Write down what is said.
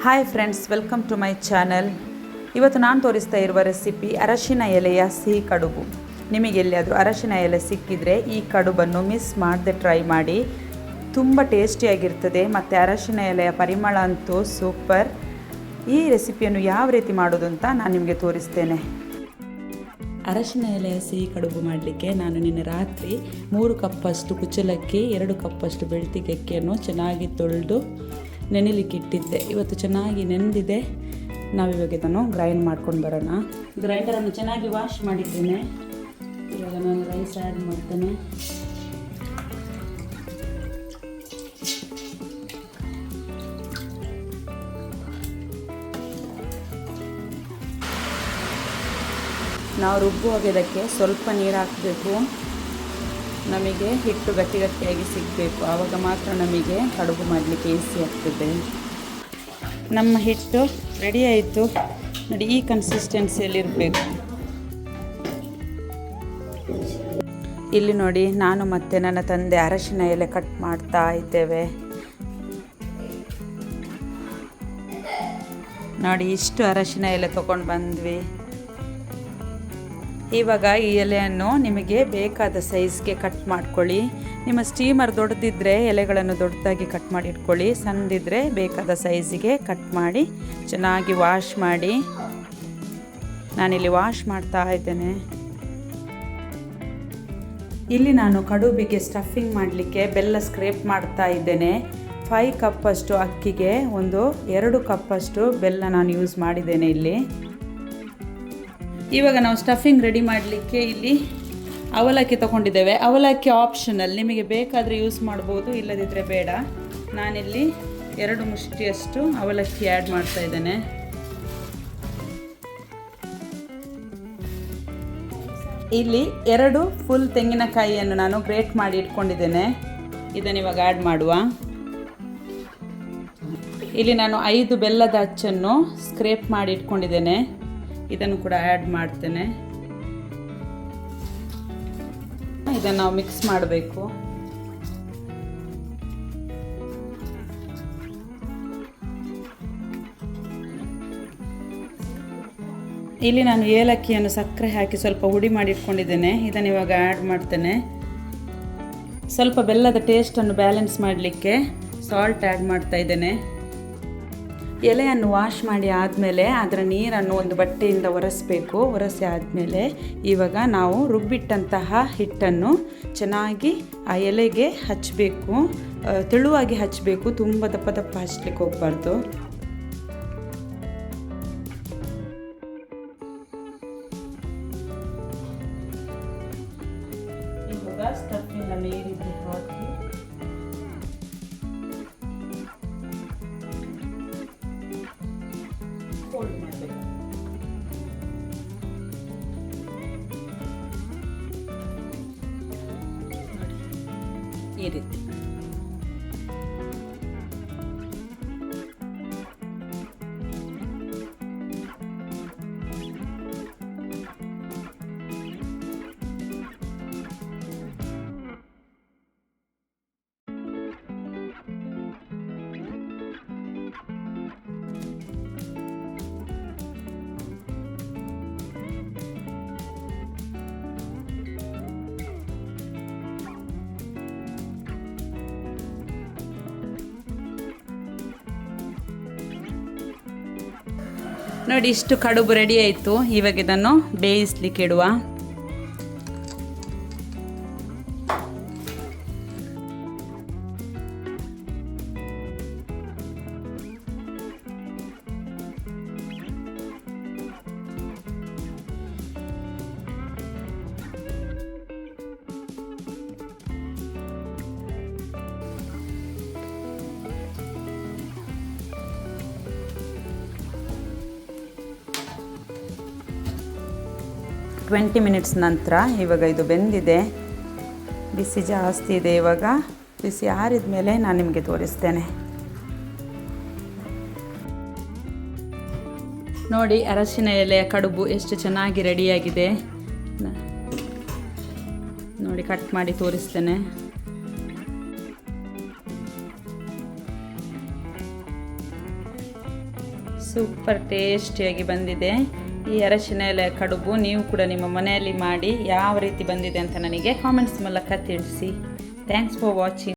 Hi friends, welcome to my channel. ಇವತ್ತು ನಾನು ತೋರಿಸ್ತಾ ಇರುವ ರೆಸಿಪಿ ಅರಶಿನ ಎಲೆಯ ಸಿಹಿ ಕಡುಬು. ನಿಮಗೆ ಎಲ್ಲಿಯಾದರೂ ಅರಶಿನ ಎಲೆ ಸಿಕ್ಕಿದರೆ ಈ ಕಡುಬನ್ನು ಮಿಸ್ ಮಾಡದೆ ಟ್ರೈ ಮಾಡಿ. ತುಂಬ ಟೇಸ್ಟಿಯಾಗಿರ್ತದೆ ಮತ್ತು ಅರಶಿನ ಎಲೆಯ ಪರಿಮಳ ಅಂತೂ ಸೂಪರ್. ಈ ರೆಸಿಪಿಯನ್ನು ಯಾವ ರೀತಿ ಮಾಡೋದು ಅಂತ ನಾನು ನಿಮಗೆ ತೋರಿಸ್ತೇನೆ. ಅರಶಿನ ಎಲೆಯ ಸಿಹಿ ಕಡುಬು ಮಾಡಲಿಕ್ಕೆ ನಾನು ನಿನ್ನೆ ರಾತ್ರಿ 3 ಕಪ್ಪಷ್ಟು ಕುಚ್ಚಲಕ್ಕಿ, 2 ಕಪ್ಪಷ್ಟು ಬೆಳ್ತಿಗೆ ಅಕ್ಕಿಯನ್ನು ಚೆನ್ನಾಗಿ ತೊಳೆದು ನೆನೆಲಿಕ್ಕೆ ಇಟ್ಟಿದ್ದೆ. ಇವತ್ತು ಚೆನ್ನಾಗಿ ನೆನೆದಿದೆ. ನಾವಿವಾಗ ಇದನ್ನು ಗ್ರೈಂಡ್ ಮಾಡ್ಕೊಂಡು ಬರೋಣ. ಗ್ರೈಂಡರನ್ನು ಚೆನ್ನಾಗಿ ವಾಶ್ ಮಾಡಿದ್ದೇನೆ. ಇವಾಗ ನಾನು ರೈಸ್ ಆ್ಯಡ್ ಮಾಡ್ತೇನೆ. ನಾವು ರುಬ್ಬುವಾಗ ಇದಕ್ಕೆ ಸ್ವಲ್ಪ ನೀರು ಹಾಕಬೇಕು. ನಮಗೆ ಹಿಟ್ಟು ಗಟ್ಟಿ ಗಟ್ಟಿಯಾಗಿ ಸಿಗಬೇಕು, ಆವಾಗ ಮಾತ್ರ ನಮಗೆ ಕಡುಬು ಮಾಡಲಿಕ್ಕೆ ಈಸಿ ಆಗ್ತದೆ. ನಮ್ಮ ಹಿಟ್ಟು ರೆಡಿ ಆಯಿತು ನೋಡಿ. ಈ ಕನ್ಸಿಸ್ಟೆನ್ಸಿಯಲ್ಲಿರಬೇಕು. ಇಲ್ಲಿ ನೋಡಿ, ನಾನು ಮತ್ತು ನನ್ನ ತಂದೆ ಅರಶಿನ ಎಲೆ ಕಟ್ ಮಾಡ್ತಾ ಇದ್ದೇವೆ. ನೋಡಿ, ಇಷ್ಟು ಅರಶಿನ ಎಲೆ ತೊಗೊಂಡು ಬಂದ್ವಿ. ಇವಾಗ ಈ ಎಲೆಯನ್ನು ನಿಮಗೆ ಬೇಕಾದ ಸೈಜ್ಗೆ ಕಟ್ ಮಾಡ್ಕೊಳ್ಳಿ. ನಿಮ್ಮ ಸ್ಟೀಮರ್ ದೊಡ್ಡದಿದ್ದರೆ ಎಲೆಗಳನ್ನು ದೊಡ್ಡದಾಗಿ ಕಟ್ ಮಾಡಿ ಇಟ್ಕೊಳ್ಳಿ. ಸಣ್ಣದಿದ್ದರೆ ಬೇಕಾದ ಸೈಜಿಗೆ ಕಟ್ ಮಾಡಿ ಚೆನ್ನಾಗಿ ವಾಶ್ ಮಾಡಿ. ನಾನಿಲ್ಲಿ ವಾಶ್ ಮಾಡ್ತಾ ಇದ್ದೇನೆ. ಇಲ್ಲಿ ನಾನು ಕಡುಬಿಗೆ ಸ್ಟಫಿಂಗ್ ಮಾಡಲಿಕ್ಕೆ ಬೆಲ್ಲ ಸ್ಕ್ರೇಪ್ ಮಾಡ್ತಾ ಇದ್ದೇನೆ. 5 ಕಪ್ಪಷ್ಟು ಅಕ್ಕಿಗೆ 2 ಕಪ್ಪಷ್ಟು ಬೆಲ್ಲ ನಾನು ಯೂಸ್ ಮಾಡಿದ್ದೇನೆ ಇಲ್ಲಿ. ಇವಾಗ ನಾವು ಸ್ಟಫಿಂಗ್ ರೆಡಿ ಮಾಡಲಿಕ್ಕೆ ಇಲ್ಲಿ ಅವಲಕ್ಕಿ ತೊಗೊಂಡಿದ್ದೇವೆ. ಅವಲಕ್ಕಿ ಆಪ್ಷನಲ್, ನಿಮಗೆ ಬೇಕಾದರೆ ಯೂಸ್ ಮಾಡ್ಬೋದು, ಇಲ್ಲದಿದ್ದರೆ ಬೇಡ. ನಾನಿಲ್ಲಿ 2 ಮುಷ್ಟಿಯಷ್ಟು ಅವಲಕ್ಕಿ ಆ್ಯಡ್ ಮಾಡ್ತಾ ಇದ್ದೇನೆ. ಇಲ್ಲಿ 2 ಫುಲ್ ತೆಂಗಿನಕಾಯಿಯನ್ನು ನಾನು ಗ್ರೇಟ್ ಮಾಡಿ ಇಟ್ಕೊಂಡಿದ್ದೇನೆ. ಇದನ್ನು ಇವಾಗ ಆ್ಯಡ್ ಮಾಡುವ. ಇಲ್ಲಿ ನಾನು 5 ಬೆಲ್ಲದ ಅಚ್ಚನ್ನು ಸ್ಕ್ರೇಪ್ ಮಾಡಿ ಇಟ್ಕೊಂಡಿದ್ದೇನೆ. ಇದನ್ನು ಕೂಡ ಆ್ಯಡ್ ಮಾಡ್ತೇನೆ. ಇದನ್ನು ನಾವು ಮಿಕ್ಸ್ ಮಾಡಬೇಕು. ಇಲ್ಲಿ ನಾನು ಏಲಕ್ಕಿಯನ್ನು ಸಕ್ಕರೆ ಹಾಕಿ ಸ್ವಲ್ಪ ಹುಡಿ ಮಾಡಿ ಇಟ್ಕೊಂಡಿದ್ದೇನೆ. ಇದನ್ನು ಇವಾಗ ಆ್ಯಡ್ ಮಾಡ್ತೇನೆ. ಸ್ವಲ್ಪ ಬೆಲ್ಲದ ಟೇಸ್ಟನ್ನು ಬ್ಯಾಲೆನ್ಸ್ ಮಾಡಲಿಕ್ಕೆ ಸಾಲ್ಟ್ ಆ್ಯಡ್ ಮಾಡ್ತಾ ಇದ್ದೇನೆ. ಎಲೆಯನ್ನು ವಾಶ್ ಮಾಡಿ ಆದಮೇಲೆ ಅದರ ನೀರನ್ನು ಒಂದು ಬಟ್ಟೆಯಿಂದ ಒರೆಸಬೇಕು. ಒರೆಸಿ ಆದಮೇಲೆ ಇವಾಗ ನಾವು ರುಬ್ಬಿಟ್ಟಂತಹ ಹಿಟ್ಟನ್ನು ಚೆನ್ನಾಗಿ ಆ ಎಲೆಗೆ ಹಚ್ಚಬೇಕು. ತೆಳುವಾಗಿ ಹಚ್ಚಬೇಕು, ತುಂಬ ದಪ್ಪ ದಪ್ಪ ಹಚ್ಚಲಿಕ್ಕೆ ಹೋಗಬಾರ್ದು. ಇವಾಗ ಸ್ಟಫಿಂಗನ್ನು ಈ ರೀತಿ ಹಾಕಿ ಫೋಲ್ಡ್ ಮಾಡಬೇಕು. ಈ ರೀತಿ ನೋಡಿ, ಇಷ್ಟು ಕಡುಬು ರೆಡಿ ಆಯಿತು. ಇವಾಗ ಇದನ್ನು ಬೇಯಿಸ್ಲಿಕ್ಕೆ ಇಡುವ. ಟ್ವೆಂಟಿ ಮಿನಿಟ್ಸ್ ನಂತರ ಇವಾಗ ಇದು ಬೆಂದಿದೆ. ಬಿಸಿ ಜಾಸ್ತಿ ಇದೆ. ಇವಾಗ ಬಿಸಿ ಆರಿದ ಮೇಲೆ ನಾನು ನಿಮಗೆ ತೋರಿಸ್ತೇನೆ. ನೋಡಿ, ಅರಶಿನ ಎಲೆಯ ಕಡುಬು ಎಷ್ಟು ಚೆನ್ನಾಗಿ ರೆಡಿಯಾಗಿದೆ ನೋಡಿ. ಕಟ್ ಮಾಡಿ ತೋರಿಸ್ತೇನೆ. ಸೂಪರ್ ಟೇಸ್ಟಿಯಾಗಿ ಬಂದಿದೆ ಈ ಅರಶಿನ ಎಲೆ ಕಡುಬು. ನೀವು ಕೂಡ ನಿಮ್ಮ ಮನೆಯಲ್ಲಿ ಮಾಡಿ ಯಾವ ರೀತಿ ಬಂದಿದೆ ಅಂತ ನನಗೆ ಕಾಮೆಂಟ್ಸ್ ಮೂಲಕ ತಿಳಿಸಿ. Thanks for watching.